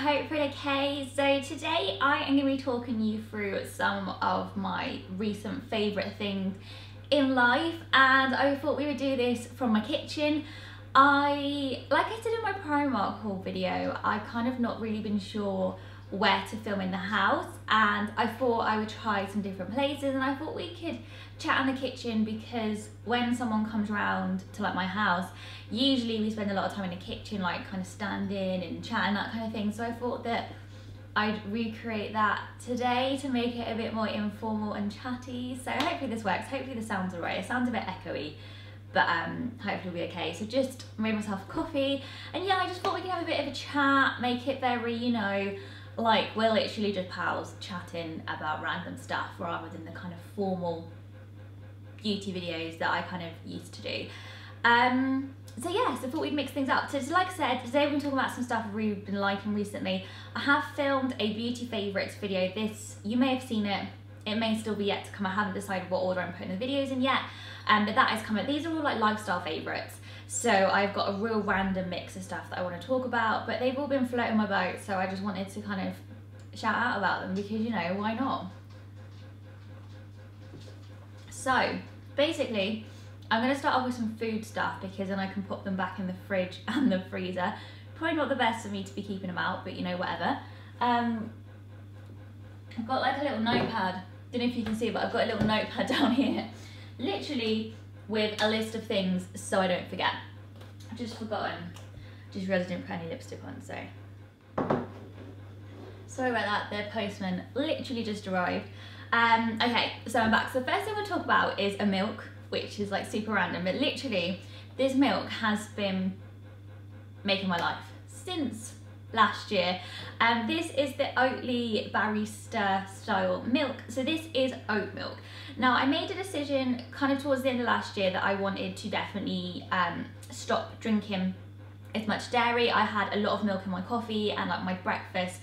hope you're okay. So today I am going to be talking you through some of my recent favourite things in life, and I thought we would do this from my kitchen. Like I said in my Primark haul video, I've kind of not really been sure where to film in the house, and I thought I would try some different places, and I thought we could chat in the kitchen because when someone comes around to like my house, usually we spend a lot of time in the kitchen, like kind of standing and chatting, that kind of thing. So I thought that I'd recreate that today to make it a bit more informal and chatty. So hopefully this works, hopefully the sound's alright. It sounds a bit echoey, but hopefully it'll be okay. So just made myself a coffee, and yeah, I just thought we could have a bit of a chat, make it very, you know, like we're literally just pals chatting about random stuff rather than the kind of formal beauty videos that I kind of used to do. So yeah, so I thought we'd mix things up. So like I said, today we're going to talk about some stuff I've really been liking recently. I have filmed a beauty favourites video. This, you may have seen it, it may still be yet to come. I haven't decided what order I'm putting the videos in yet, but that is coming. These are all like lifestyle favourites. So I've got a real random mix of stuff that I want to talk about, but they've all been floating my boat, so I just wanted to kind of shout out about them because, you know, why not? So basically, I'm going to start off with some food stuff because then I can put them back in the fridge and the freezer. Probably not the best for me to be keeping them out, but you know, whatever. I've got like a little notepad. Don't know if you can see, but I've got a little notepad down here, literally with a list of things so I don't forget. I've just forgotten. Just realised I didn't put any lipstick on, so. Sorry about that, the postman literally just arrived. Okay, so I'm back. So the first thing we'll talk about is a milk, which is like super random, but literally this milk has been making my life since last year. This is the Oatly barista style milk. So this is oat milk. Now I made a decision kind of towards the end of last year that I wanted to definitely stop drinking as much dairy. I had a lot of milk in my coffee and like my breakfast,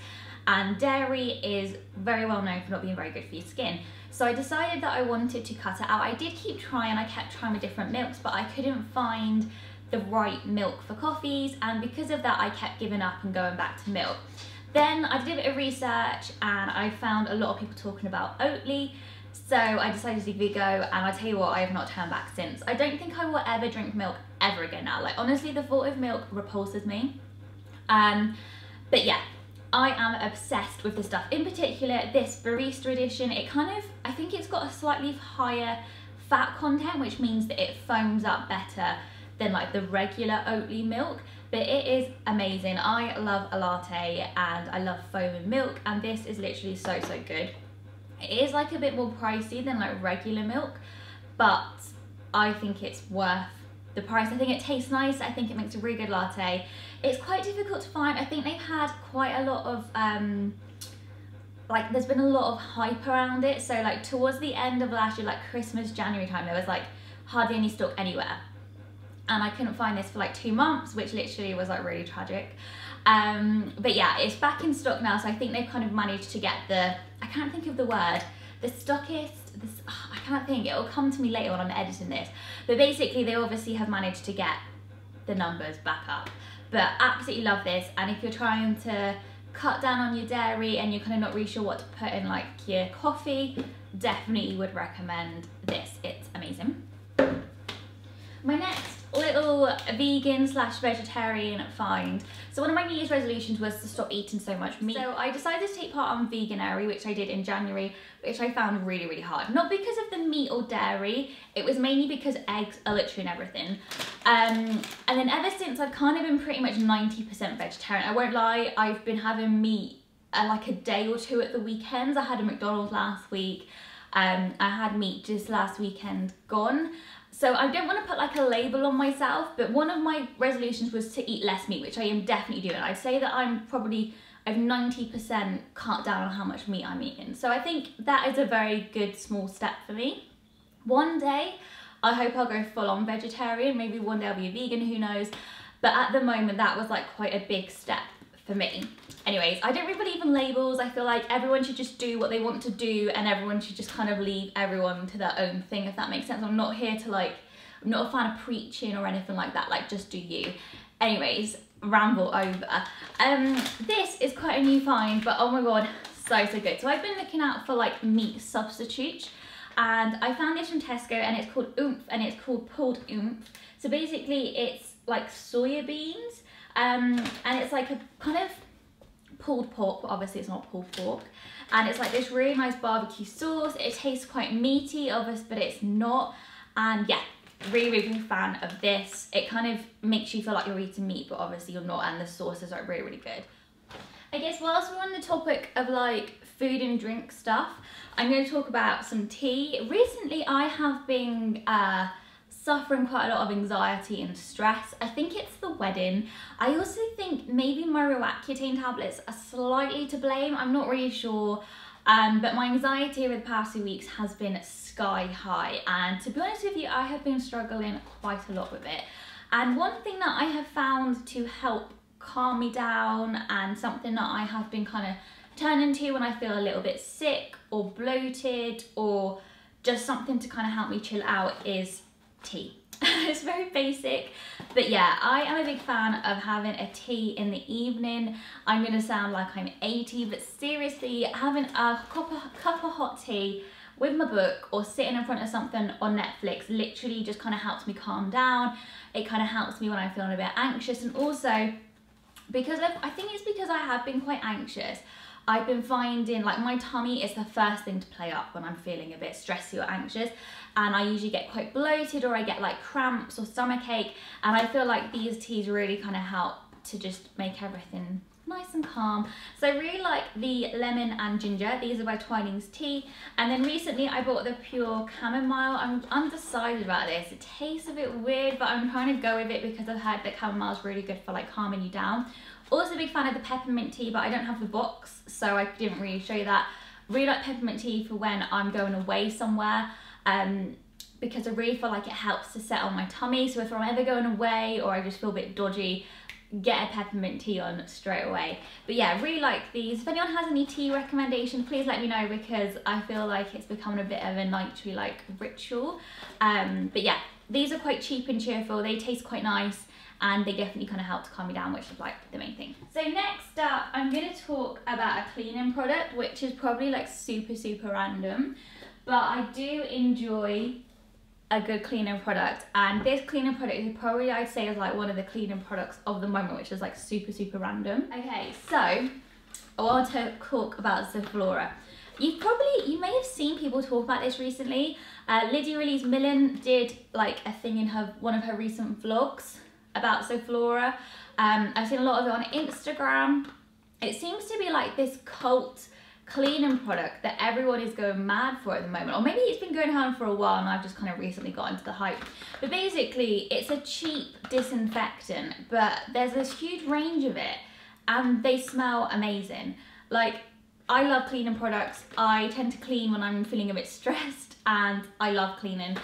and dairy is very well known for not being very good for your skin. So I decided that I wanted to cut it out. I did keep trying, I kept trying with different milks, but I couldn't find the right milk for coffees, and because of that I kept giving up and going back to milk. Then I did a bit of research and I found a lot of people talking about Oatly, so I decided to give it a go, and I tell you what, I have not turned back since. I don't think I will ever drink milk ever again now. Like honestly, the thought of milk repulses me. But yeah, I am obsessed with this stuff. In particular, this barista edition, it kind of, I think it's got a slightly higher fat content, which means that it foams up better than like the regular Oatly milk, but it is amazing. I love a latte and I love foaming milk, and this is literally so good. It is like a bit more pricey than like regular milk, but I think it's worth the price. I think it tastes nice. I think it makes a really good latte. It's quite difficult to find. I think they've had quite a lot of like there's been a lot of hype around it. So like towards the end of last year, like Christmas, January time, there was like hardly any stock anywhere. And I couldn't find this for like 2 months, which literally was like really tragic. But yeah, it's back in stock now. So I think they've kind of managed to get the, I can't think of the word, the stockist, I can't think, it'll come to me later when I'm editing this. But basically they obviously have managed to get the numbers back up. But absolutely love this, and if you're trying to cut down on your dairy and you're kind of not really sure what to put in like your coffee, definitely would recommend this. It's amazing. My next little vegan / vegetarian find. So one of my New Year's resolutions was to stop eating so much meat. So I decided to take part on Veganuary, which I did in January, which I found really hard. Not because of the meat or dairy, it was mainly because eggs are literally in everything. And then ever since, I've kind of been pretty much 90% vegetarian. I won't lie, I've been having meat like a day or two at the weekends. I had a McDonald's last week. I had meat just last weekend gone. So I don't want to put like a label on myself, but one of my resolutions was to eat less meat, which I am definitely doing. I'd say that I've 90% cut down on how much meat I'm eating. So I think that is a very good small step for me. One day, I hope I'll go full on vegetarian. Maybe one day I'll be a vegan, who knows? But at the moment, that was like quite a big step for me. Anyways, I don't really believe in labels. I feel like everyone should just do what they want to do, and everyone should just kind of leave everyone to their own thing, if that makes sense. I'm not here to like, I'm not a fan of preaching or anything like that, like just do you. Anyways, ramble over. This is quite a new find, but oh my god, so good. So I've been looking out for like meat substitutes, and I found this from Tesco, and it's called Oomph, and it's called pulled oomph. So basically it's like soya beans, and it's like a kind of pulled pork, but obviously it's not pulled pork. And it's like this really nice barbecue sauce. It tastes quite meaty, obviously, but it's not. And yeah, really big fan of this. It kind of makes you feel like you're eating meat, but obviously you're not, and the sauce is like really good. I guess whilst we're on the topic of like food and drink stuff, I'm going to talk about some tea. Recently I have been suffering quite a lot of anxiety and stress. I think it's the wedding. I also think maybe my Roaccutane tablets are slightly to blame. I'm not really sure. But my anxiety over the past few weeks has been sky high, and to be honest with you, I have been struggling quite a lot with it. And one thing that I have found to help calm me down, and something that I have been kind of turning to when I feel a little bit sick or bloated, or just something to kind of help me chill out, is tea. It's very basic, but yeah, I am a big fan of having a tea in the evening. I'm gonna sound like I'm 80, but seriously, having a cup of hot tea with my book or sitting in front of something on Netflix literally just kind of helps me calm down. It kind of helps me when I'm feeling a bit anxious, and also because I think it's because I have been quite anxious, I've been finding like my tummy is the first thing to play up when I'm feeling a bit stressy or anxious, and I usually get quite bloated, or I get like cramps or stomachache, and I feel like these teas really kind of help to just make everything nice and calm. So I really like the lemon and ginger. These are by Twinings Tea. And then recently I bought the pure chamomile. I'm undecided about this. It tastes a bit weird, but I'm trying to go with it because I've heard that chamomile is really good for like calming you down. Also a big fan of the peppermint tea, but I don't have the box, so I didn't really show you that. Really like peppermint tea for when I'm going away somewhere, because I really feel like it helps to settle my tummy. So if I'm ever going away or I just feel a bit dodgy, get a peppermint tea on straight away. But yeah, really like these. If anyone has any tea recommendations, please let me know, because I feel like it's becoming a bit of a nightly like ritual. But yeah, these are quite cheap and cheerful. They taste quite nice, and they definitely kind of help to calm me down, which is like the main thing. So next up, I'm going to talk about a cleaning product, which is probably like super random, but I do enjoy a good cleaning product, and this cleaning product is probably, I'd say, is like one of the cleaning products of the moment, which is like super random. Okay, so I want to talk about Zoflora. You may have seen people talk about this recently. Lydia Release Millen did like a thing in one of her recent vlogs about Zoflora. I've seen a lot of it on Instagram. It seems to be like this cult cleaning product that everyone is going mad for at the moment, or maybe it's been going on for a while and I've just kind of recently got into the hype. But basically it's a cheap disinfectant, but there's this huge range of it and they smell amazing. Like, I love cleaning products. I tend to clean when I'm feeling a bit stressed, and I love cleaning.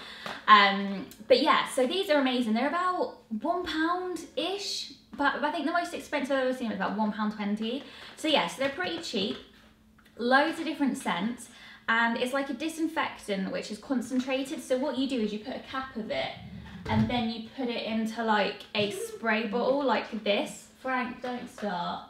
But yeah, so these are amazing. They're about £1-ish, but I think the most expensive I've ever seen was about £1.20. So yes, they're pretty cheap. Loads of different scents, and it's like a disinfectant which is concentrated. So what you do is you put a cap of it, and then you put it into like a spray bottle like this. Frank, don't start.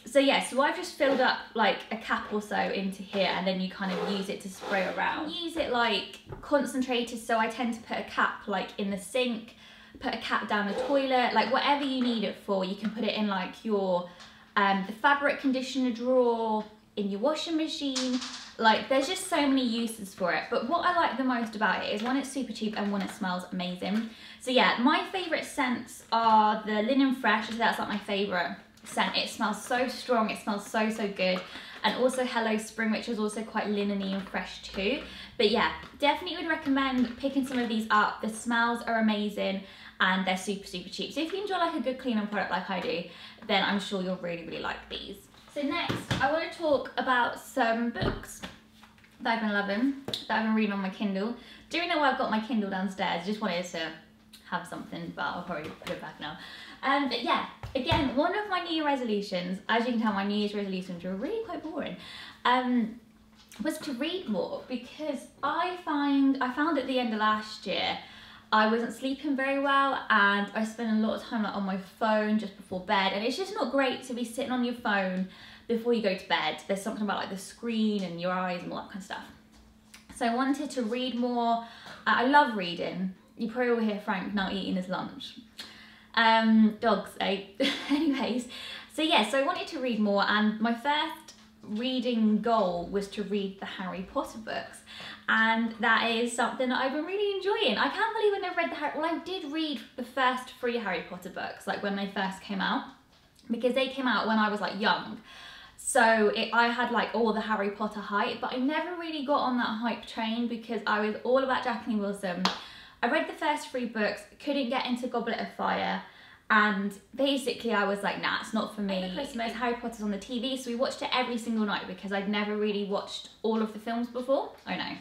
So yeah, so I've just filled up like a cap or so into here, and then you kind of use it to spray around. Use it like concentrated, so I tend to put a cap like in the sink, put a cap down the toilet, like whatever you need it for. You can put it in like your the fabric conditioner drawer, in your washing machine. Like, there's just so many uses for it. But what I like the most about it is, one, it's super cheap, and one, it smells amazing. So yeah, my favourite scents are the Linen Fresh. So that's like my favourite scent. It smells so strong, it smells so good. And also Hello Spring, which is also quite linen-y and fresh too. But yeah, definitely would recommend picking some of these up. The smells are amazing, and they're super cheap. So if you enjoy like a good cleaning product like I do, then I'm sure you'll really like these. So next, I want to talk about some books that I've been loving, that I've been reading on my Kindle. Do you know why I've got my Kindle downstairs? I just wanted to have something, but I'll probably put it back now. But yeah, again, one of my New Year resolutions, as you can tell, my New Year's resolutions were really quite boring, was to read more, because I found at the end of last year, I wasn't sleeping very well, and I spent a lot of time like on my phone just before bed, and it's just not great to be sitting on your phone before you go to bed. There's something about like the screen and your eyes and all that kind of stuff. So I wanted to read more. I love reading. You probably will hear Frank now eating his lunch. Dogs, eh? Anyways, so yeah, so I wanted to read more, and my first reading goal was to read the Harry Potter books, and that is something that I've been really enjoying. I can't believe I never read I did read the first 3 Harry Potter books, like when they first came out, because they came out when I was like young. So I had like all the Harry Potter hype, but I never really got on that hype train because I was all about Jacqueline Wilson. I read the first 3 books, couldn't get into Goblet of Fire, and basically I was like, nah, it's not for me. Over Christmas, Harry Potter's on the TV, so we watched it every single night because I'd never really watched all of the films before. I know.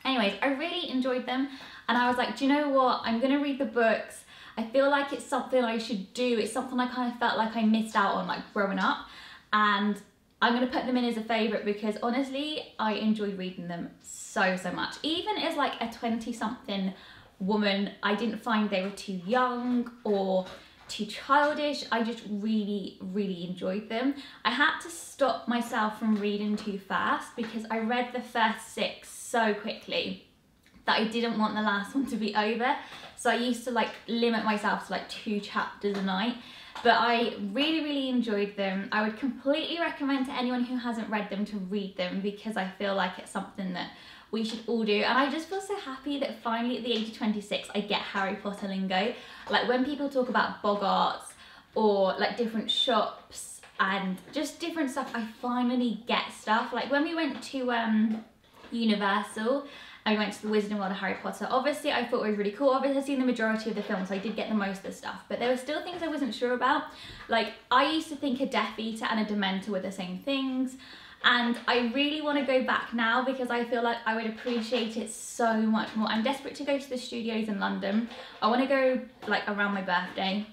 Anyways, I really enjoyed them, and I was like, do you know what? I'm gonna read the books. I feel like it's something I should do. It's something I kind of felt like I missed out on like growing up, and I'm gonna put them in as a favourite because honestly, I enjoyed reading them so much. Even as like a 20-something woman, I didn't find they were too young or too childish. I just really enjoyed them. I had to stop myself from reading too fast because I read the first 6 so quickly that I didn't want the last one to be over. So I used to like limit myself to like 2 chapters a night. But I really enjoyed them. I would completely recommend to anyone who hasn't read them to read them because I feel like it's something that we should all do. And I just feel so happy that finally at the age of 26 I get Harry Potter lingo. Like when people talk about Boggarts or like different shops and just different stuff, I finally get stuff. Like when we went to Universal, I went to the Wizarding World of Harry Potter. Obviously, I thought it was really cool. Obviously, I've seen the majority of the films, so I did get the most of the stuff. But there were still things I wasn't sure about. Like, I used to think a Death Eater and a Dementor were the same things. And I really want to go back now because I feel like I would appreciate it so much more. I'm desperate to go to the studios in London. I want to go, like, around my birthday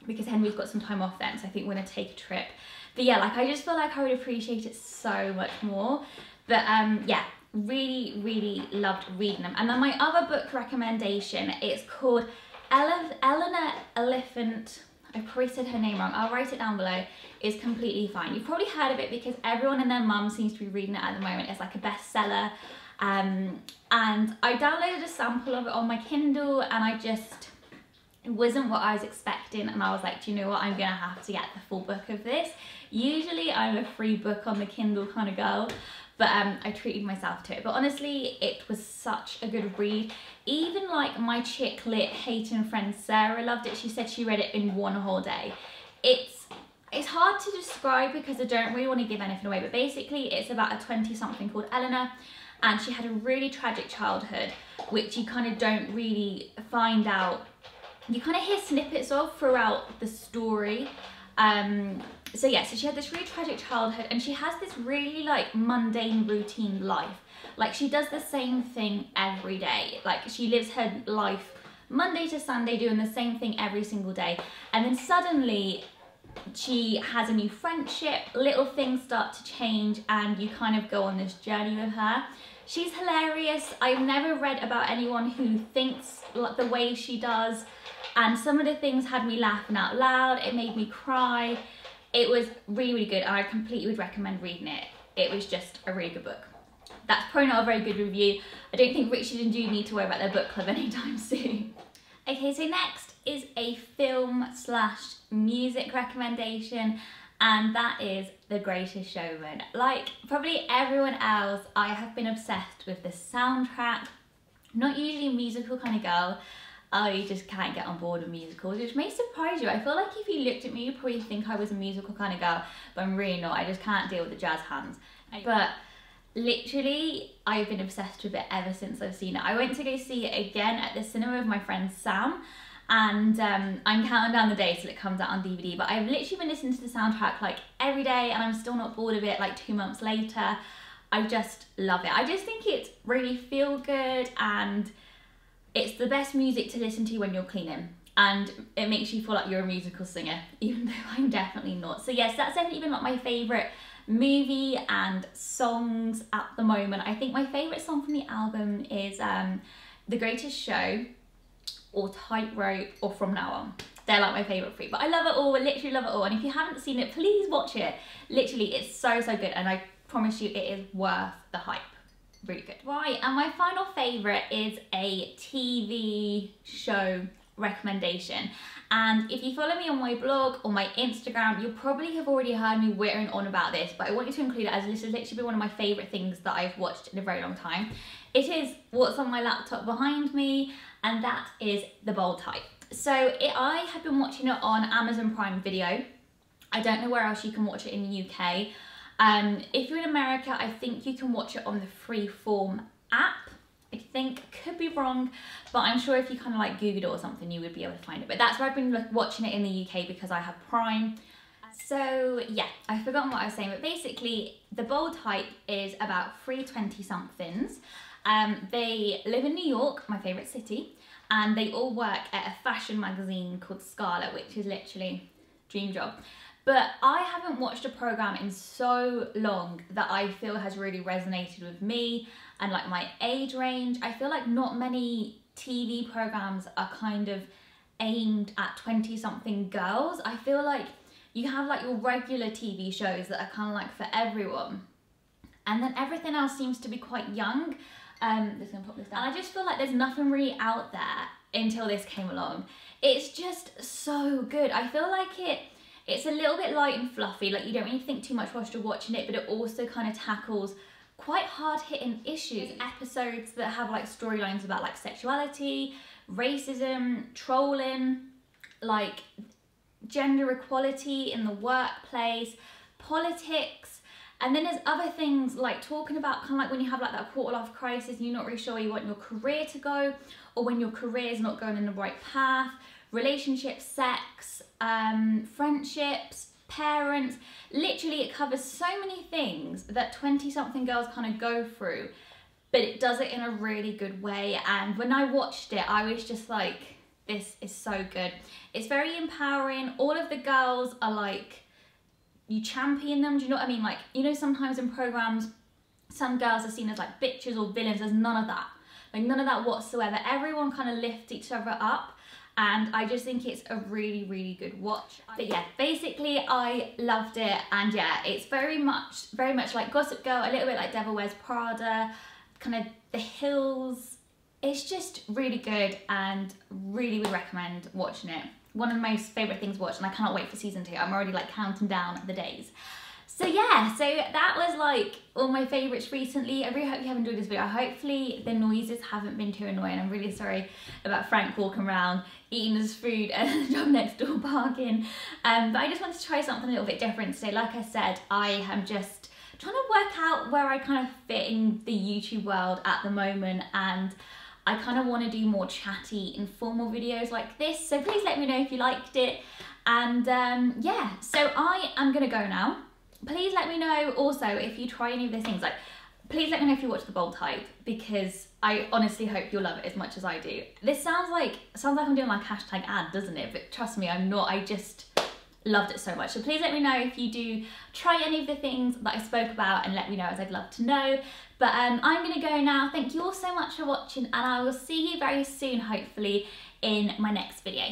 because Henry's got some time off then, so I think we're going to take a trip. But yeah, like, I just feel like I would appreciate it so much more. But yeah. Really loved reading them. And then my other book recommendation, it's called Eleanor Elephant. I probably said her name wrong. I'll write it down below. It's completely fine. You've probably heard of it because everyone and their mum seems to be reading it at the moment. It's like a bestseller. And I downloaded a sample of it on my Kindle, and it wasn't what I was expecting, and I was like, do you know what, I'm gonna have to get the full book of this. Usually I'm a free book on the Kindle kind of girl, but I treated myself to it. But honestly, it was such a good read. Even like my chick lit hating friend Sarah loved it. She said she read it in 1 whole day. It's hard to describe because I don't really want to give anything away, but basically it's about a 20-something called Eleanor, and she had a really tragic childhood, which you kind of don't really find out. You kind of hear snippets of throughout the story. So yeah, so she had this really tragic childhood, and she has this really like mundane routine life. Like she does the same thing every day. Like she lives her life Monday to Sunday doing the same thing every single day. And then suddenly she has a new friendship, little things start to change, and you kind of go on this journey with her. She's hilarious. I've never read about anyone who thinks like the way she does. And some of the things had me laughing out loud. It made me cry. It was really good, and I completely would recommend reading it. It was just a really good book. That's probably not a very good review. I don't think Richard and Jude need to worry about their book club anytime soon. Okay, so next is a film/music recommendation, and that is The Greatest Showman. Like probably everyone else, I have been obsessed with the soundtrack. Not usually a musical kind of girl. I just can't get on board with musicals, which may surprise you. I feel like if you looked at me, you'd probably think I was a musical kind of girl, but I'm really not. I just can't deal with the jazz hands. But literally, I've been obsessed with it ever since I've seen it. I went to go see it again at the cinema with my friend Sam, and I'm counting down the days till it comes out on DVD, but I've literally been listening to the soundtrack like every day, and I'm still not bored of it like 2 months later. I just love it. I just think it's really feel good, and it's the best music to listen to when you're cleaning, and it makes you feel like you're a musical singer, even though I'm definitely not. So yes, that's definitely been like my favourite movie and songs at the moment. I think my favourite song from the album is The Greatest Show, or Tightrope or From Now On. They're like my favourite 3, but I love it all, literally love it all. And if you haven't seen it, please watch it. Literally, it's so, so good, and I promise you it is worth the hype. Really good. Right, and my final favourite is a TV show recommendation. And if you follow me on my blog or my Instagram, you probably have already heard me whittering on about this, but I want you to include it as this has literally been one of my favourite things that I've watched in a very long time. It is what's on my laptop behind me, and that is The Bold Type. So I have been watching it on Amazon Prime Video. I don't know where else you can watch it in the UK. If you're in America, I think you can watch it on the Freeform app. I think, could be wrong, but I'm sure if you kind of like Googled it or something, you would be able to find it. But that's where I've been watching it in the UK because I have Prime. So yeah, I've forgotten what I was saying, but basically The Bold Type is about 3 20-somethings. They live in New York, my favourite city, and they all work at a fashion magazine called Scarlet, which is literally dream job. But I haven't watched a programme in so long that I feel has really resonated with me and like my age range. I feel like not many TV programmes are kind of aimed at 20-something girls. I feel like you have like your regular TV shows that are kind of like for everyone, and then everything else seems to be quite young. Just gonna pop this down. And I just feel like there's nothing really out there until this came along. It's just so good. I feel like it's a little bit light and fluffy, like you don't really think too much whilst you're watching it, but it also kind of tackles quite hard-hitting issues. Episodes that have like storylines about like sexuality, racism, trolling, like gender equality in the workplace, politics, and then there's other things like talking about kind of like when you have like that quarter-life crisis and you're not really sure where you want your career to go, or when your career is not going in the right path, relationships, sex, friendships, parents. Literally it covers so many things that 20-something girls kind of go through, but it does it in a really good way. And when I watched it, I was just like, this is so good. It's very empowering. All of the girls are like, you champion them, do you know what I mean? Like, you know, sometimes in programs, some girls are seen as like bitches or villains. There's none of that. Like none of that whatsoever. Everyone kind of lifts each other up. And I just think it's a really, really good watch. But yeah, basically I loved it. And yeah, it's very much like Gossip Girl, a little bit like Devil Wears Prada, kind of The Hills. It's just really good and really would recommend watching it. One of my most favourite things to watch, and I cannot wait for season 2. I'm already like counting down the days. So yeah, so that was like all my favourites recently. I really hope you have enjoyed this video. Hopefully the noises haven't been too annoying. I'm really sorry about Frank walking around eating his food and the job next door barking. But I just wanted to try something a little bit different today. Like I said, I am just trying to work out where I kind of fit in the YouTube world at the moment, and I kind of want to do more chatty, informal videos like this. So please let me know if you liked it. And yeah, so I am going to go now. Please let me know also if you try any of these things. Like, please let me know if you watch The Bold Type, because I honestly hope you'll love it as much as I do. This sounds like I'm doing like a hashtag ad, doesn't it? But trust me, I'm not. I just loved it so much. So please let me know if you do try any of the things that I spoke about, and let me know, as I'd love to know. But I'm going to go now. Thank you all so much for watching, and I will see you very soon, hopefully, in my next video.